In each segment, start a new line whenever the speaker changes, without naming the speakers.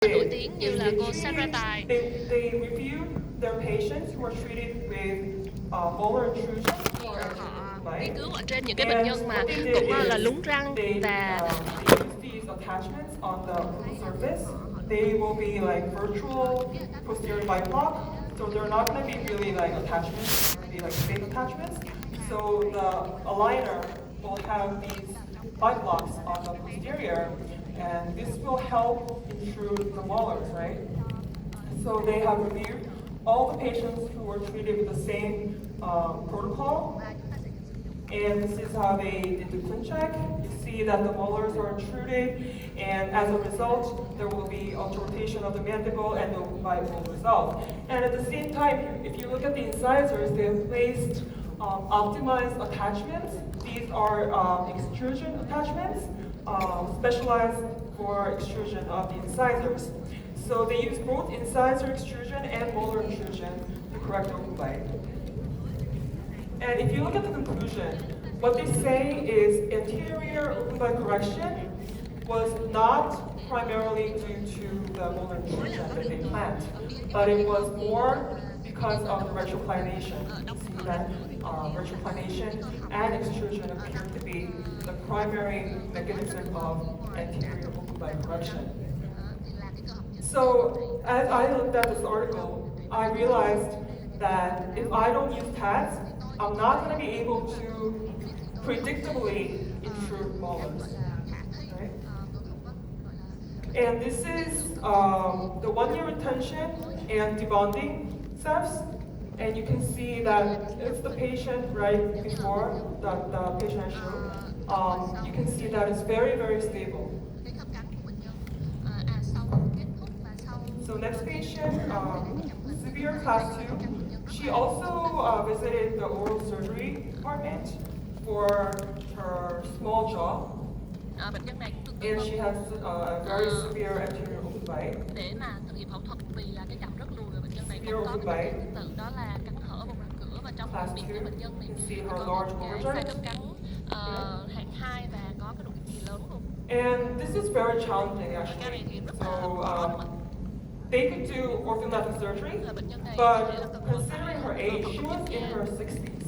nổi tiếng như là cô Sarah Tài.
They reviewed their patients who were treated with molar intrusion.
Họ nghiên cứu ở trên những cái bệnh nhân mà cũng là lún răng và
they use these attachments on the surface. They will be like virtual posterior bite block, so they're not going to be really like attachments, they're going to be like fake attachments. So the aligner will have these bite blocks on the posterior, and this will help intrude the molars, right? So they have reviewed all the patients who were treated with the same protocol. And this is how they did the CHZNH check. You see that the molars are intruded, and as a result, there will be rotation of the mandible and the bite will resolve. And at the same time, if you look at the incisors, they have placed optimized attachments. These are extrusion attachments, specialized for extrusion of the incisors. So they use both incisor extrusion and molar intrusion to correct open bite. And if you look at the conclusion, what they say is anterior open bite correction was not primarily due to the molar intrusion that they planned, but it was more because of the retroclination. You see that retroclination and extrusion appear to be the primary mechanism of anterior open bite correction. So as I looked at this article, I realized that if I don't use TADS, I'm not going to be able to predictably intrude molars. Right? And this is the 1-year retention and debonding steps. And you can see that it's the patient right before the patient I showed. You can see that it's very, very stable. So next patient, severe class 2. She also visited the oral surgery department for her small jaw. And she has a very severe anterior open bite.
Để mà thực hiện phẫu thuật vì là cái chậm rất lùi và bệnh nhân này cũng có cái bệnh tương tự đó là cắn hở vùng răng cửa, và trong miệng của bệnh nhân này có một cái khai cấp cắn hạng 2 và có cái độ kích gì lớn luôn.
And this is very challenging actually. So they could do orthodontic surgery, but considering her age, she was in her 60s.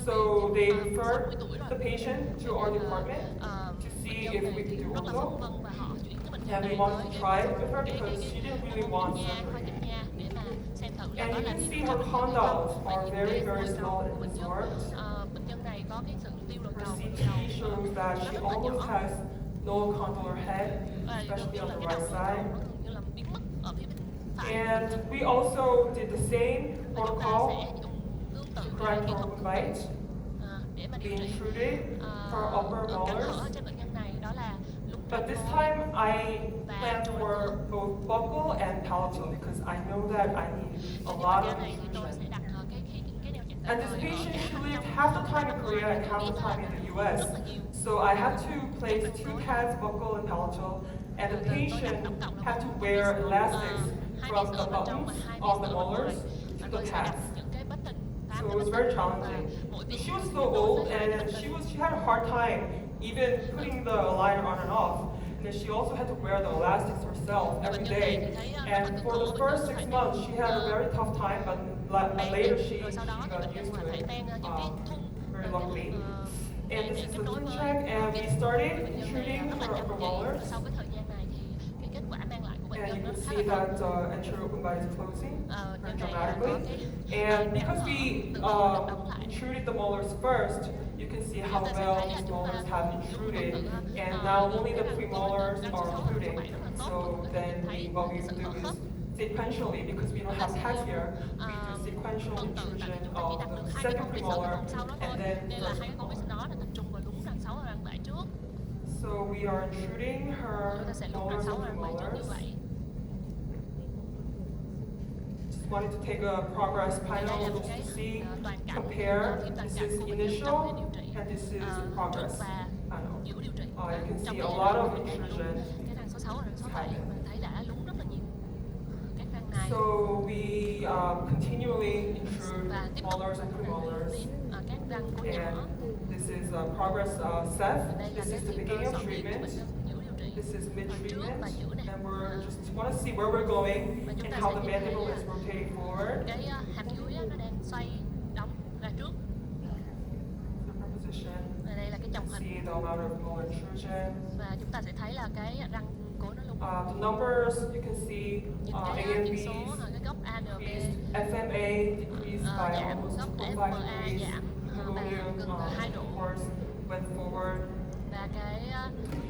So they referred the patient to our department to see if we could do ortho. And we wanted to try it with her because she didn't really want surgery. And you can see her condyles are very, very small and absorbed. Her CT shows that she almost has no condylar head, especially on the right side. And we also did the same protocol to correct her open bite. We intruded her upper molars. But this time I planned for both buccal and palatal because I know that I need a lot of intrusion. And this patient, she lived half the time in Korea and half the time in the US. So I had to place 2 pads, buccal and palatal, and the patient had to wear elastics from the buttons on the molars to the pads. So it was very challenging. She was so old and she had a hard time even putting the aligner on and off. And then she also had to wear the elastics herself every day. And for the first 6 months, she had a very tough time, but later she got used to it, very luckily. And this is the CHZNH check, and we started intruding her upper molars. And you can see that anterior open bite is closing very dramatically. And because we intruded the molars first, you can see how well these molars have intruded. And now only the premolars are including. So then what we do is sequentially, because we don't have pads here, we do sequential intrusion of the second premolar and then first premolar. So we are intruding her molars and premolars. Wanted to take a progress panel just to see, compare. This is initial and this is progress panel. You can see a lot of intrusion happening. So we continually intrude molars and premolars. And this is progress Seth. This is the beginning of treatment. This is mid-treatment. And we're just want to see where we're going
Và chúng
and
ta
how
sẽ
the
nhìn thấy
mandible is rotating forward.
cái hàm dưới nó đang xoay đóng ra trước.
Different position.
Và đây là cái chồng hình.
See the amount of molar intrusion.
Và chúng ta sẽ thấy là cái răng cố nó luôn.
The numbers you can see
Những
A
cái
and
chỉ
B
số cái góc A, N, B
FMA decreased by
giảm,
almost
góc
2.5
FMA
degrees.
giảm
Meconium,
gần 2 độ.
of course, went forward.
Và cái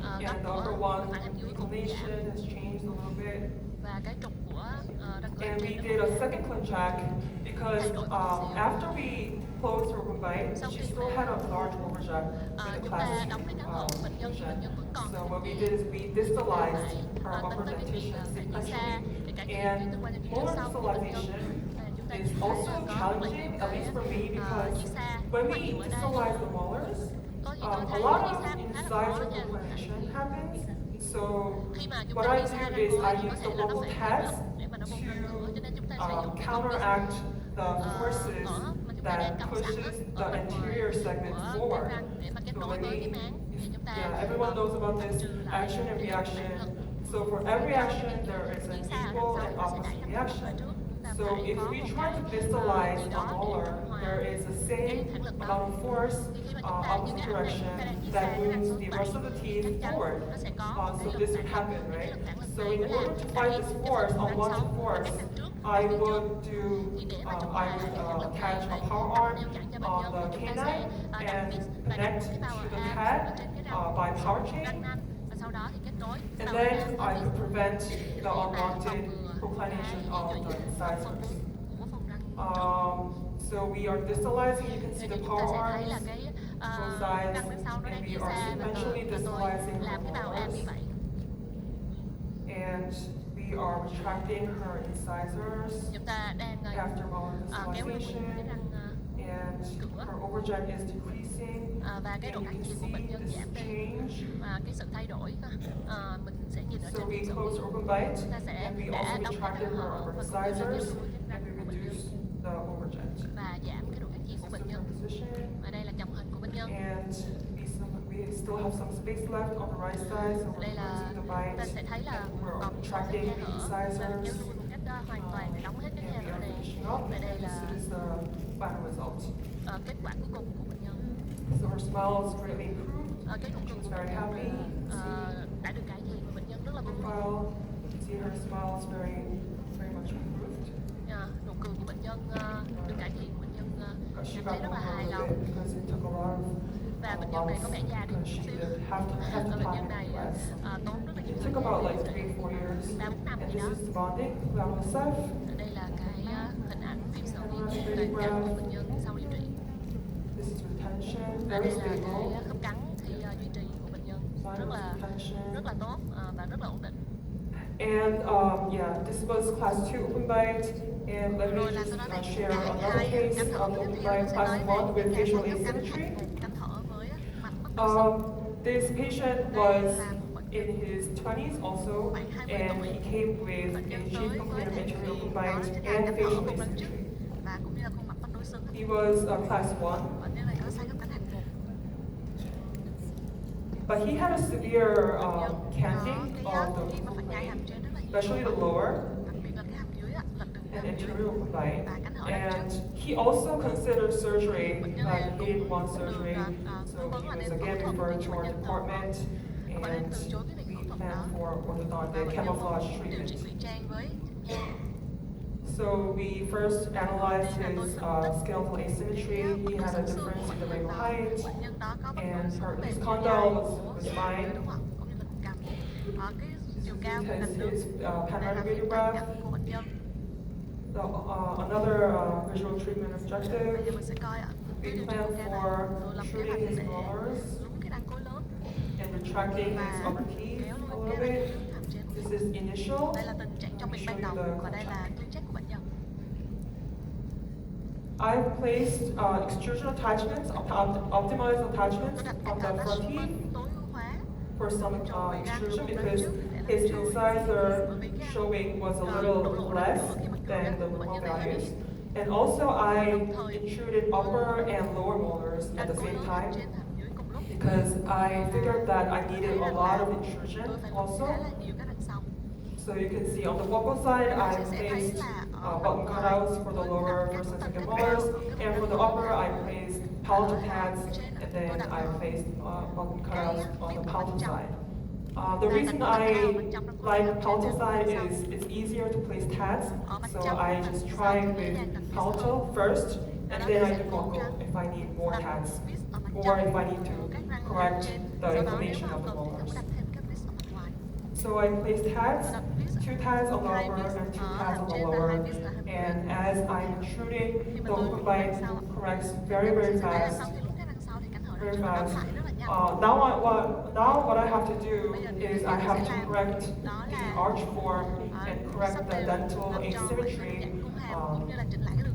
And
góc
the
của
upper one,
phải hàm dưới cũng giảm.
inclination has changed a little bit.
Và cái trục của răng cửa
And we
trên
did a second CHZN check because after we closed her open bite, she still had a large overjet in the
chúng ta
class
đóng cái cán hở của bệnh nhân, bệnh nhân vẫn còn
So what we did is we distalized her
tính
upper
tới cái việc
dentition
phải đi xa để cải thiện cái
and
tương quan hệ
molar
sau của bệnh nhân.
distalization
Chúng ta
is
chỉ
also
có rất là
challenging,
nhiều
at least for me,
cái
because
đi xa
when
rất là
we
nhiều ở đây.
distalize the molars,
Có gì
a
tôi thấy
lot
đi
of
xa cũng khá là
incisor
khó nha.
complanation happens. So
Khi mà chúng
what
ta
I
đi xa
do
răng
is
cửa
I
thì có
use
thể
the
là nó
local
phải
tabs
để mà nó bung răng cửa, cho nên chúng ta sử dụng
to
cái
counteract the forces
mỡ mà chúng ta đang
that
cắm sẵn
pushes
ở
the
bên ngoài
anterior segment
của
forward.
cái răng để mà kết
So
nối
when
với
we,
cái máng để chúng ta
everyone knows about this
trừ lại
action and
cái
reaction.
lực.
So for every action, there is an
Đi xa ở
equal
đằng
and
sau nó sẽ
opposite
đẩy răng cửa
reaction.
về trước. Chúng ta
So
phải
if
có
we
một
try
cái
to
gì
distalize
đó
a
để
molar,
điều hòa
there is the same
cái phản lực đó.
amount of force
Thì khi mà chúng ta những
opposite
cái ảnh này
direction
chúng ta đang đi
that
xa cái răng
moves
số
the
7
rest of the teeth
chắc chắn
forward.
nó sẽ có một
So
cái
this
lực
would
phản lực.
happen,
Cái
right?
lực phản lực
So
này
in
nó
order
làm
to
cái
fight
phần
this
cái
force
phần
on
răng
one
sau
to
và
force,
cái răng trước
I
phía
would
trước.
do
Thì để mà trung
I
hòa cái
would
phản lực
catch
này
a
phải
power
đắp
arm
neo chặn cho bệnh
on
nhân
the
và chúng ta
canine
sẽ đặt
and
mix và đặt
connect
cái
to
power
the
arm
head
ở trên cái răng
by power
răng
chain.
nanh và sau đó thì kết nối
And
power
then
arm
I could prevent
để
the
mà
unwanted
phòng ngừa
proclination
cái
of
di
the
chuyển phần
incisors.
của phần răng trước.
So we are distalizing, you can see
Thì
the
chúng ta
power
sẽ thấy là
arms,
cái
both sides,
răng phía sau nó đang
and
đi
we are
xa và
sequentially
tôi
distalizing
làm cái
her
power arm như
molars.
vậy.
And we are retracting her incisors
Chúng ta đang
after molar
kéo ra cái
distalization,
răng
and her overjet is decreasing.
và cái độ
And you
cải
can
thiện của bệnh
see
nhân
this
giảm đi
change.
và cái sự thay đổi mình sẽ nhìn ở
So
trên
we
phim xử
closed
lý.
open bite,
Chúng ta sẽ
and we
đã
also
đóng
retracted
cái
her
hở
upper
và cũng như là
incisors,
đưa các
and
răng
we
của bệnh nhân
reduced the overjet.
và giảm cái độ cải thiện của bệnh nhân.
Position.
Và đây là chồng hình của bệnh nhân.
And we still have some space left on the right side, so
Đây
we're
là
closing the
chúng ta
bite,
sẽ thấy là
and we're
còn một
retracting
khe
the
hở và kéo
incisors,
lui một cách hoàn toàn để đóng hết cái khe
and we
hở
are
này.
finishing up,
Và đây
and
là
this is the final result.
kết quả cuối cùng của bệnh nhân.
So her smile is greatly improved.
Cái nụ cười
She's
của
very
bệnh
happy.
nhân đã được cải thiện và bệnh nhân rất là vui mừng.
Profile, you can see her smile is very much improved.
Nụ cười của bệnh nhân được cải thiện, bệnh nhân
She
cảm
got
thấy rất là
older a
hài
little
lòng.
bit because it took a lot of
Và bệnh nhân này có vẻ già đi một
because she
xíu.
did have to
Bệnh
time
nhân
in
này
the US.
tốn rất là nhiều
It
thời
took about
gian.
like 3-4 years.
3-4 năm
And
gì
this
đó.
is the bonding, Vao-Wioc.
Đây là cái hình ảnh phim xử lý toàn cảnh của bệnh nhân sau điều trị.
This is retention,
Và
very
đây là
stable.
cái khớp cắn khi duy trì của bệnh nhân rất là tốt và rất là ổn định.
And this was class 2 open bite. And let me
Rồi là
just
sau đó là
share
hạng
another
2
case
cánh thở
of
tiếp
open
theo
bite
sẽ
class
nói
1
về
with
cái
facial
khớp cắn
asymmetry.
cánh thở với mặt bất đối xứng.
This patient was in his 20s also, and he came with a chief complementary open bite and facial asymmetry.
Và cũng như là khuôn mặt bất đối xứng.
He was class 1.
Bệnh nhân này có sai khớp cắn hạng 1.
But he had a severe canting
Cái
of the
khi mà phải nhai hàm
open
trên rất là nhiều.
especially the lower
Đặc biệt là cái hàm dưới lật đường
and
hàm dưới.
anterior open bite.
Và cánh hở đằng
And
trước.
he also considered surgery,
Bệnh nhân
but
này
he
cũng
didn't want
được
surgery, so
tư vấn
he
là
was
nên
again
phẫu thuật
referred
để
to
bệnh
our
nhân
department,
và nên
and
từ chối cái việc phẫu
we
thuật
planned
đó.
for
Và
orthodontic
bệnh nhân
camouflage
điều trị
treatment.
ngụy trang với nhang.
So we first analyzed his skeletal asymmetry. He had a difference in the radial height,
Bệnh nhân đó có bất
and
đồng xứng về
his
chiều
condyle
dài
was
của
fine.
đúng không? Cũng như là cằm. Cái chiều
This
cao
is
của cạnh đường.
his
Đây là
panoramic
phim
radiograph.
cạnh của bệnh nhân.
So, another visual treatment
Bây giờ
objective.
mình sẽ coi ạ.
We
Cái điều trị
plan
của ca này
for
rồi lập kế
shooting
hoạch
his
để
molars
lún cái răng cối lớn
and retracting his
và
upper teeth
kéo
a
luôn
little
cái răng
bit.
trước hàm trên.
This is initial.
Đây là tình trạng trong bệnh ban đầu và đây là tuyến chết của bệnh nhân.
I've placed extrusional attachments, optimized attachments
Tôi đặt
on
các
the
tờ
front
tách
teeth
tối ưu hóa
for some
rồi răng
extrusion
bên
because
trước để làm
his
trôi.
incisor
Bởi vì cái
showing was a
độ
little
lộ
less
răng cửa khi mà cưa
than
răng
the
của bệnh
normal
nhân này hơi
values.
ít.
And also I intruded upper and lower molars at
Răng
the
cối
same
lớn hàm
time
trên hàm dưới cùng lúc.
because I figured that I needed a lot of intrusion
Tôi phải
also.
khá là nhiều các răng sau.
So you can see on the vocal side, I placed button cutouts for the lower first and second molars, and for the upper, I placed palatal pads, and then I placed button cutouts on the palatal side. The reason I like palatal side is it's easier to place tabs, so I just try with palatal first, and then I do vocal if I need more tabs, or if I need to correct the inflammation of the molars. So I placed tabs, 2 tabs on the upper and 2 tabs on the lower, and as I'm intruding, the open bite corrects very, very fast. Very fast. Now what I have to do is I have to correct the arch form and correct the dental asymmetry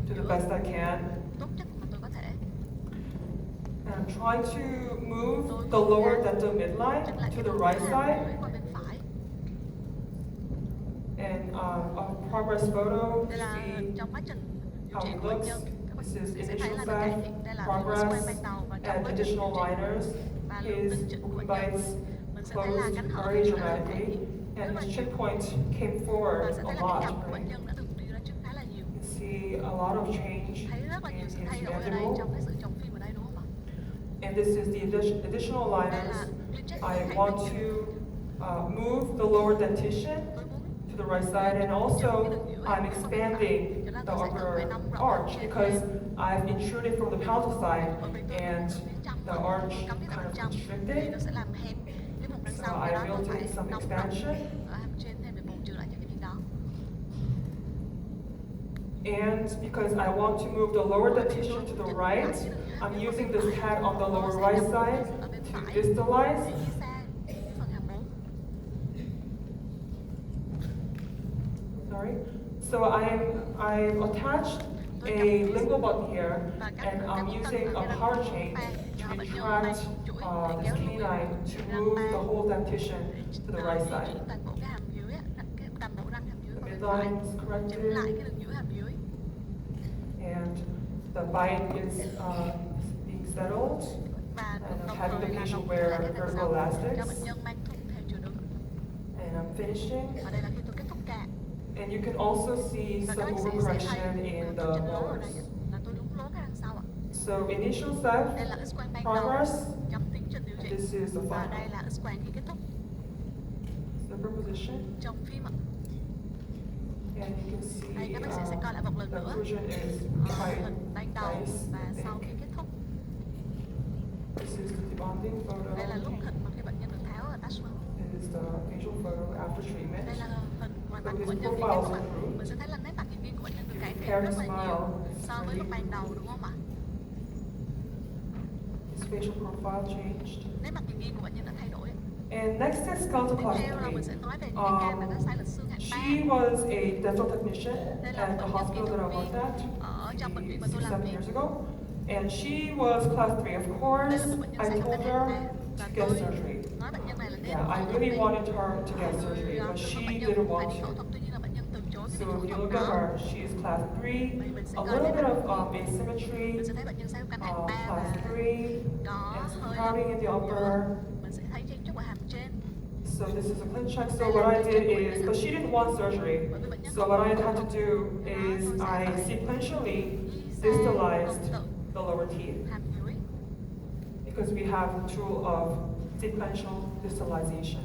to the best I can. And try to move the lower dental midline to the right side. And a progress photo, see how it looks. This is initial set, progress, and additional liners. His open bites closed very dramatically, and his chin point came forward a lot. Right? You can see a lot of change in his mandible. And this is the additional liners. I want to move the lower dentition to the right side, and also I'm expanding the upper arch because I've intruded from the palatal side and the arch kind of constricted. So I built in some expansion. And because I want to move the lower dentition to the right, I'm using this pad on the lower right side to distalize. Sorry. So I've attached a lingual button here, and I'm using a power chain to retract this canine to move the whole dentition to the right side. The midline is corrected, and the bite is being settled, and I'm having the patient wear vertical elastics, and I'm finishing. And you can also see some overcorrection in the molars. So initial set, progress, and this is the final. Superposition. And you can see the occlusion is quite nice, I think. This is the debonding photo. This is the facial photo after treatment. So his profile is improved. Compare the smile. His facial profile changed. And next is skeletal class 3. She was a dental technician at the hospital that I worked at 6-7 years ago. And she was class 3. Of course, I told her to get surgery. Yeah, I really wanted her to get surgery, but she didn't want to. So if you look at her, she is class 3, a little bit of asymmetry, class 3, and some crowding in the upper. So this is a clean check. So what I did is, but she didn't want surgery. So what I had to do is I sequentially distalized the lower teeth, because we have a tool of sequential distalization.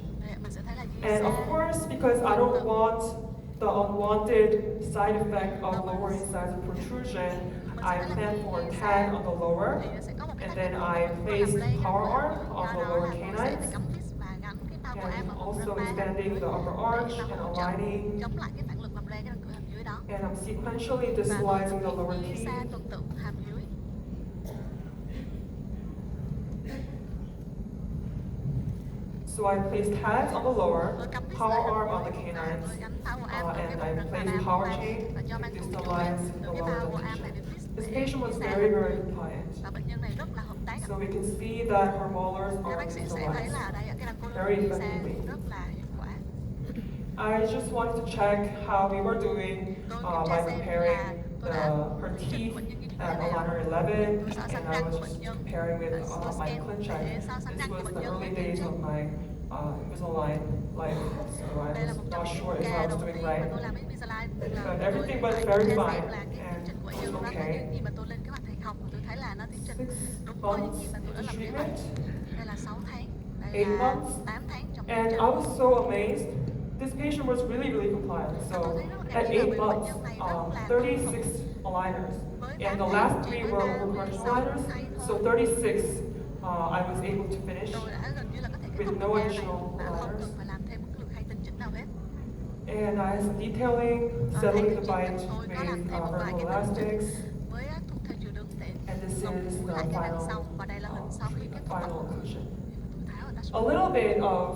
And of course, because I don't want the unwanted side effect of lower incisor protrusion, I planned for a tag on the lower, and then I placed power arm on the lower canines, and also expanding the upper arch and aligning, and I'm sequentially distalizing the lower teeth. So I placed tags on the lower, power arm on the canines, and I placed power chain to distalize the lower dentition. This patient was very, very compliant. So we can see that her molars are distalized very effectively. I just wanted to check how we were doing by comparing her teeth at aligner 11, and I was just comparing with my CHZNH. This was the early days of my Invisalign life, so I
Đây là
was
một trong
not
những
sure if I
ca
was
đầu
doing
tiên mà
right.
tôi làm Invisalign.
But everything was
Tôi
very
thấy
fine,
xem là cái tiến trình của bệnh nhân
and
đó
it
là
was
những gì
okay.
mà tôi lên kế hoạch hay không, và tôi thấy là nó tiến trình
6
đúng với những gì
months
mà tôi đã
into
lập kế hoạch.
treatment,
Đây là 6 tháng, đây
8
là
months,
8 tháng trong
and
tiến
I
trình.
was so amazed. This patient was really compliant.
Tôi
So
thấy rất là ngạc
at
nhiên là
8
vì bệnh
months,
nhân này rất là
36 aligners,
với
and
8
the
tháng
last
chỉ
3
với
were correctional
36
aligners.
thay
So
thôi.
36, I was able to finish
Tôi đã gần như là có thể kết
with
thúc
no
được ca này
additional
mà không
aligners.
cần phải làm thêm một cái lượt hay tinh chỉnh nào hết.
And I had some detailing,
Thay
settling
vì
the
chuyện
bite
mình tôi có
with
làm thêm một vài
vertical
cái tinh chỉnh
elastics.
với thuốc theo chiều đường để
And this
gồng
is
cúi
the
lại cho đằng
final,
sau, và đây là hình sau khi kết thúc.
final occlusion.
Tôi tháo ở
A little bit of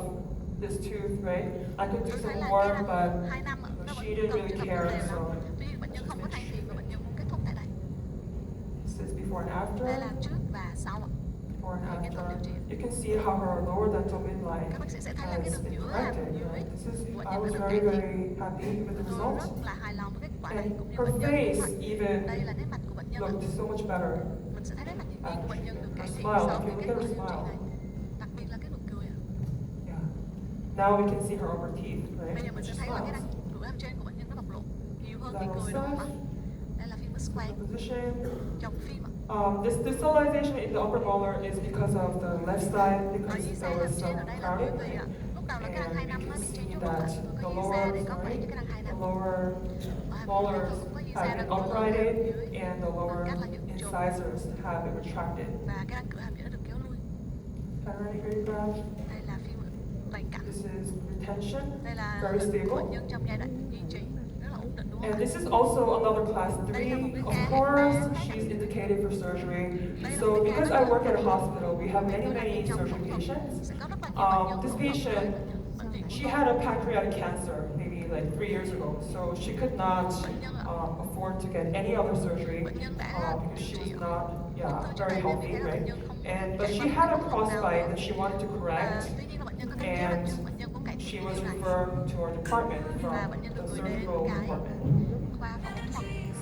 this tooth, right? I could do
tôi thấy
some
là
more,
cái
but
2 năm nó vẫn
she didn't
cần
really
chưa
care,
đều
so
lắm. Tuy nhiên bệnh nhân không có than phiền và bệnh nhân muốn kết thúc tại đây.
this is before and after.
Đây là trước và sau ạ.
Before and
Cái thuốc điều
after.
trị.
You can see how her lower dental midline
Các bác sĩ sẽ thấy là cái
has
đường
been
giữa hàm
corrected.
dưới
Right? This is,
của
I
bệnh
was
nhân đã
very,
được cải
very
thiện.
happy with the
Tôi
result.
rất là hài lòng với kết quả này
And
cũng như
her
bệnh nhân
face
cũng vậy.
even
Đây là nét mặt của bệnh nhân ạ.
looked so much better.
Mình sẽ thấy nét mặt nhìn của bệnh nhân được cải thiện
Smile,
sau
if
khi
you
kết
look
quả
at
điều
her
trị
smile.
này. Đặc biệt là cái nụ cười ạ.
Yeah. Now we can see her upper teeth, right?
Bây giờ mình sẽ
She
thấy là cái
smiles.
răng cửa hàm trên của bệnh nhân nó bộc lộ nhiều hơn khi
Lateral
cười, đúng không ạ?
side.
Đây là phim square
Position.
trong phim ạ.
This distalization in the upper molar is because of the left side,
Ở
because
dưới
there
xe
was
hàm trên
some
ở đây là bởi
crowding.
vì ạ, lúc đầu là cái răng
And
2
you
năm
can
nó bị chen
see
chúc
that
lại,
the
rồi có dưới xe để
lower,
có phải cho cái răng 2
the
năm.
lower
Và
molars
có dưới
have
xe
been
nó cũng lồi
uprighted
dưới
and the lower
bằng cách là những chùm,
incisors have been retracted.
và cái răng cửa hàm dưới nó được kéo lui.
Panoramic radiograph.
Đây là phim toàn cảnh.
This is retention,
Đây là
very
bệnh
stable.
nhân trong giai đoạn duy trì rất là ổn định, đúng không
And
ạ?
this is also another class 3. Of course, she's indicated for surgery. So because I work at a hospital, we have many surgery patients.
Sẽ có rất là nhiều bệnh nhân
This
phẫu thuật
patient,
bệnh viện của
she
tôi.
had a pancreatic cancer maybe like 3 years ago. So she could not afford to get any other surgery because she was not very healthy, right? But she had a crossbite that she wanted to correct. And she was referred to our department from the surgical department.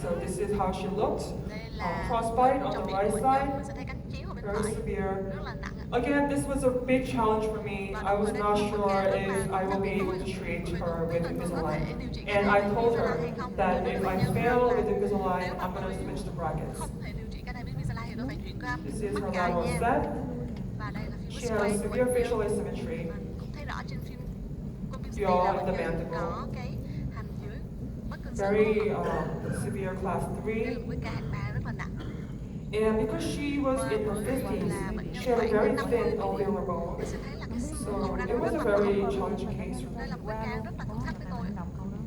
So this is how she looked. Crossbite on the right side, very severe. Again, this was a big challenge for me. I was not sure if I will be able to treat her with Invisalign. And I told her that if I fail with Invisalign, I'm going to switch to brackets. This is her lateral set. She has severe facial asymmetry. Jaw in the mandible. Very severe class 3. And because she was in her 50s, she had a very thin alveolar bone. So it was a very challenging case for me.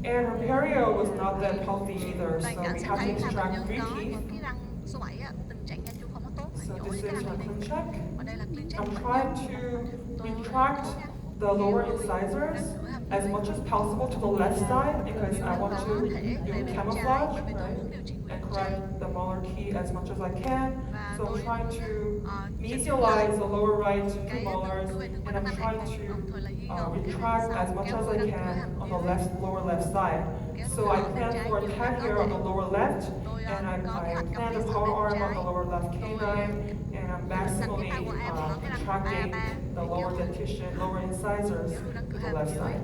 And her perio was not that healthy either, so we had to extract 3 teeth. So this is her clean check. I'm trying to retract the lower incisors as much as possible to the left side because I want to do camouflage, right? And correct the molar key as much as I can. So I'm trying to mesialize the lower right 2 molars, and I'm trying to retract as much as I can on the lower left side. So I plan for a tag here on the lower left, and I plan a power arm on the lower left canine, and I'm maximally retracting the lower dentition, lower incisors to the left side.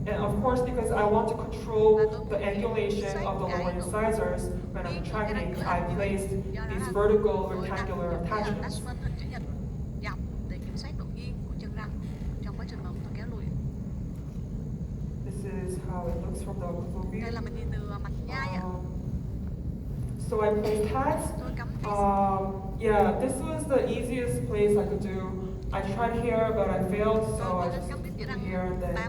And of course, because I want to control the angulation of the lower incisors, when I'm retracting, I placed these vertical rectangular attachments. This is how it looks from the occlusal view. So I placed tags. This was the easiest place I could do. I tried here, but I failed, so I just did here, and then I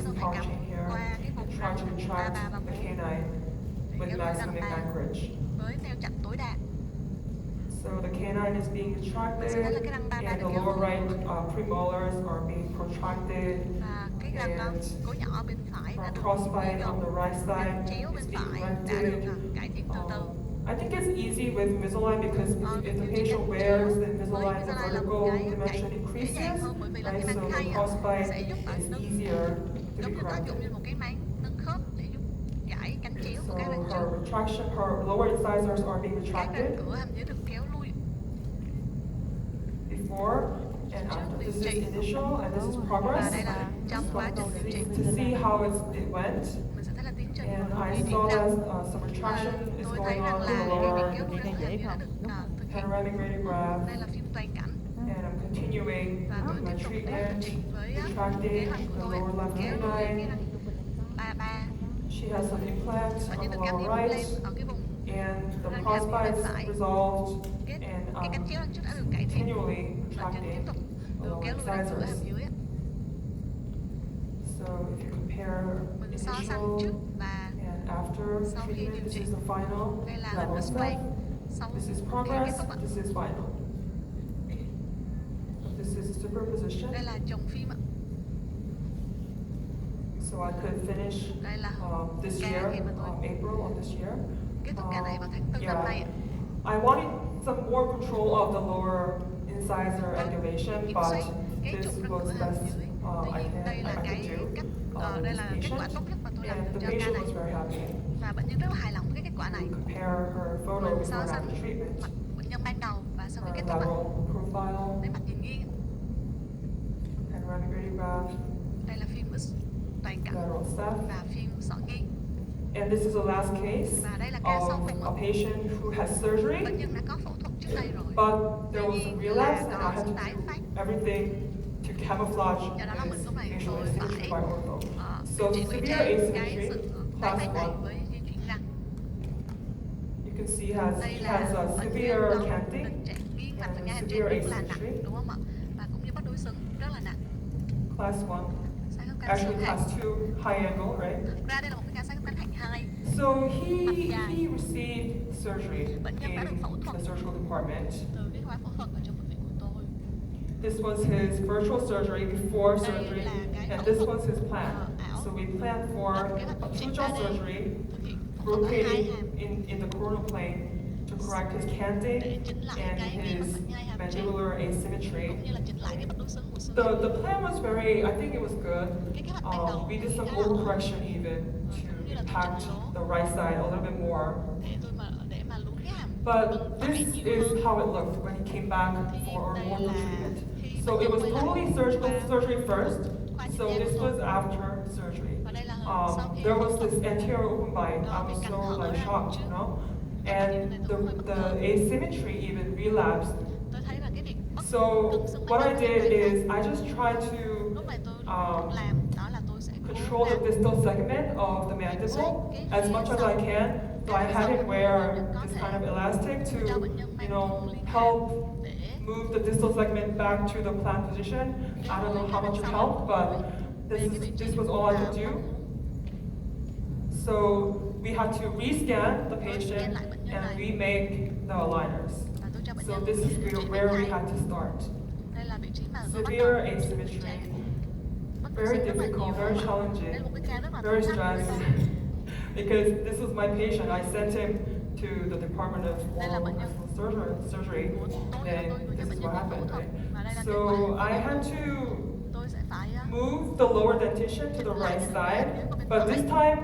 just power chain here, and try to retract the canine with maximum anchorage. So the canine is being retracted, and the lower right premolars are being protracted, and our crossbite on the right side is being corrected. I think it's easy with Invisalign because if the patient wears the Invisalign, the vertical dimension increases, right? So the crossbite is easier to be corrected. So her retraction, her lower incisors are being retracted before and after.
điều
This
trị.
is initial and this is
Và
progress.
đây là trong quá trình điều trị
To see how it went.
mình sẽ thấy là tiến trình
And
di
I
chuyển
saw
nặng.
that some retraction is
Tôi thấy
going
rằng
on
là
in the
cái
lower
việc kéo đuôi răng hàm đã được thực hiện.
panoramic radiograph.
Đây là phim toàn cảnh.
And I'm continuing
Và tôi
with my
tiếp tục thực
treatment,
hiện với kế
retracting
hoạch của
the
tôi
lower left
kéo đuôi cái
canine.
răng 33.
She has some implants
Bệnh
on
nhân
the
được gắn
lower
implant
right,
ở cái vùng
and the
răng hàm phía bên
crossbites
phải.
resolved
Cái cánh
and
chéo răng trước đã được cải thiện.
continually
Bệnh nhân tiếp
retracting
tục
the
được
lower
kéo đuôi răng cửa hàm
incisors.
dưới.
So if you compare
Mình so
initial
sánh trước và
and after
sau khi
treatment,
điều
this
trị.
is the final
Đây là
level
hình
stuff.
sau
This is
khi kết
progress,
thúc ạ.
this is final. This is superposition.
Đây là chồng phim ạ.
So I could finish
Đây là
this
ca
year,
khi mà tôi
April of this year.
kết thúc ca này vào tháng 4 năm nay ạ.
I wanted some more control of the lower incisor angulation,
Kiểm
but
soát cái
this
trục răng
was
cửa hàm
best
dưới. Tuy nhiên đây là
I
cái
could do
cách
with
đây
this
là kết quả
patient,
tốt nhất mà tôi làm
and the
cho ca
patient
này.
was very happy.
Và bệnh nhân rất là hài lòng với cái kết quả này.
Compare her photo
Mình
before
so
and
sánh
after treatment.
mặt bệnh nhân ban đầu và sau khi
Her
kết thúc ạ.
lateral profile,
Lấy mặt nhìn nghiêng.
panoramic radiograph,
Đây là phim toàn cảnh
lateral stuff.
và phim sọ nghiêng.
And this is the last case
Và đây là ca sau
of
cùng
a
ạ.
patient who had surgery,
Bệnh nhân đã có phẫu thuật trước đây rồi.
but there was a relapse and I
Có
had to
tái phát.
do everything to camouflage
Do đó là mình
his
lúc này
facial
tôi
asymmetry
phải
by ortho. So
điều trị ngụy
severe
trang cái
asymmetry,
sự tái
class
phát này
1.
với di chuyển răng.
You can see
Đây
he
là
has a
bệnh nhân
severe
có
canting
tình trạng nghiêng mặt và
and
ngay hàm
severe
trên rất là
asymmetry.
nặng, đúng không ạ? Và cũng như bất đối xứng rất là nặng.
Class 1.
Sai khớp cánh
Actually,
xương hàm.
class 2, high angle, right?
Thực ra đây là một cái ca sai khớp cánh hạng 2.
So he received surgery
Bệnh nhân đã được
in
phẫu thuật
the surgical department.
từ cái khoa phẫu thuật ở trong bệnh viện của tôi.
This was his virtual surgery before
Đây
surgery,
là cái
and
phẫu
this
thuật
was his plan.
ảo.
So we planned for
Đó là kế
a
hoạch điều trị
two-jaw
3D,
surgery,
thực hiện phẫu thuật ở hai
rotating
hàm
in the coronal plane to correct his
để
canting
chỉnh lại
and
cái nghiêng mặt
his
và ngay hàm trên,
mandibular asymmetry.
cũng như là chỉnh lại cái bất đối xứng của xương.
The plan was very, I think it was good.
Cái kế hoạch ban đầu
We did some
khá là ổn.
overcorrection even to impact the right side a little bit more.
để mà lún cái hàm
But
bên phải
this
nhiều
is
hơn.
how it looked when he came back for our
Đây
ortho
là
treatment.
khi
So
bệnh
it
nhân
was
quay lại
totally surgical
và
surgery first.
khoa
So
chỉnh
this
trang
was
của
after surgery.
Và đây là sau khi
There
phẫu
was
thuật.
this anterior open bite. I
Đó,
was
cái
so
cẳng hở
like
ra
shocked,
trước.
you know,
Cái
and
này tôi hơi bất
the
ngờ.
asymmetry even relapsed.
Tôi thấy là cái việc bất
So
cứng xương
what I
bên
did
trái
is
phải.
I just tried to
Lúc này tôi
um,
làm đó là tôi sẽ
control the distal segment of the mandible as much as I can. So I had him wear this kind of elastic to, you know, help move the distal segment back to the planned position. I don't know how much it helped, but this was all I could do. So we had to rescan the patient and remake the aligners.
và tôi cho bệnh
So
nhân
this is
điều trị
where we
bên
had to start.
đây là vị trí mà tôi bắt
Severe
đầu
asymmetry,
bất
very
xứng rất là
difficult,
nhiều.
very
Đây
challenging,
là một cái ca rất là
very
thử thách.
stressed. Because this was my patient, I sent him to the Department of Oral Surgery, and this is what happened, right? So I had to
Tôi sẽ phải
move the lower dentition to the right side, but this time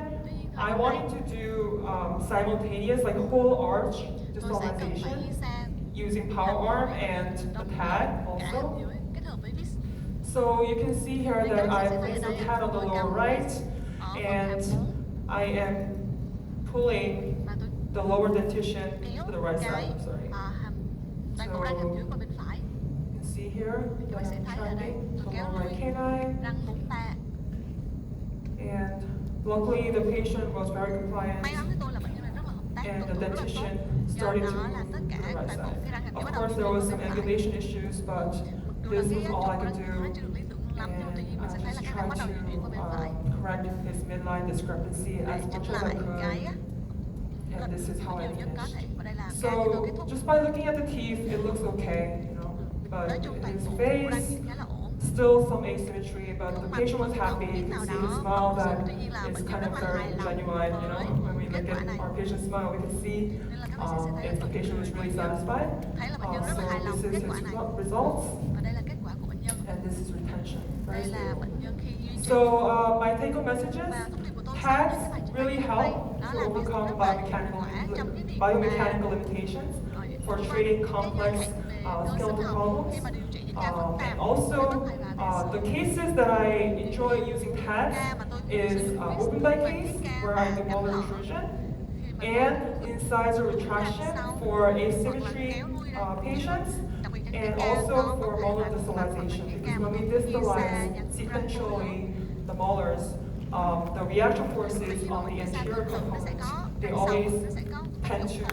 I wanted to do simultaneous, like whole arch
tôi sẽ cần phải
distalization
đi xa
using power arm and the pad
cả
also.
hàm dưới kết hợp với vis.
So you can see here that I placed the pad on the lower right, and I am pulling
Và tôi
the lower dentition
kéo
to the right
cái
side. I'm sorry.
hàm toàn bộ răng hàm dưới qua bên phải.
You can see here
Các bạn
that
sẽ
I'm
thấy ở đây
tracking
tôi
the
kéo
lower
đuôi
right canine,
răng 43.
and luckily the patient was very compliant,
May mắn với tôi là bệnh nhân này rất là hợp tác,
and
tuân
the
thủ rất là tốt.
dentition
Do
started to
đó
move
là tất cả
to the right
toàn bộ cái răng hàm dưới
side.
bắt
Of
đầu
course,
di
there
chuyển
was
qua
some
bên phải.
angulation issues, but
Dù là
this
cái
was
trục
all I
của
could
nó chưa
do.
được lý tưởng lắm, nhưng tuy nhiên mình sẽ
And
thấy
I
là
just
cái răng bắt đầu
tried
di chuyển qua bên
to
phải
correct his midline discrepancy
để
as
chỉnh
much as I
lại cái
could, and this is how I
nhiều nhất có thể.
finished.
Và đây là ca như tôi kết
So
thúc.
just by looking at the teeth, it looks okay, you know, but
Nói chung toàn
his
bộ răng
face,
nhìn khá là ổn.
still some asymmetry, but the
Khuôn mặt
patient was
vẫn có
happy.
một
You
chút
can
nào
see his
đó
smile
bận
that
rộn, tuy nhiên là
is
bệnh
kind
nhân
of
rất là
very
hài lòng
genuine, you know. When we
với
look
kết quả
at
này.
our patient's smile, we can see
Nên là các bạn sẽ thấy
if the patient is really satisfied.
thấy là bệnh nhân rất là hài lòng
So
với
this
kết
is
quả
his
này.
results,
Và đây là kết quả của bệnh nhân.
and this is retention. Very
Đây là
stable.
bệnh nhân khi duy trì.
So my take-home messages,
Và thông điệp của tôi sau
pads
những cái bài trình
really
bày hôm nay
help
đó
to
là việc
overcome
rất là hiệu quả trong cái việc
biomechanical limitations for treating complex skeletal
khi
problems.
mà điều trị
And also, the cases that I enjoy using pads is open bite case, where I do molar intrusion, and incisor retraction for asymmetry patients, and also for molar distalization. Because when we distalize sequentially the molars, the reaction forces on the anterior components, they always tend to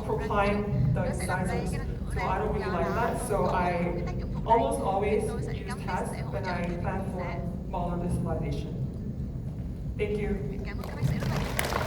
procline the incisors. So I don't really like that. So I almost always use pads when I plan for molar distalization. Thank you.
Cảm ơn các bác sĩ rất là nhiều.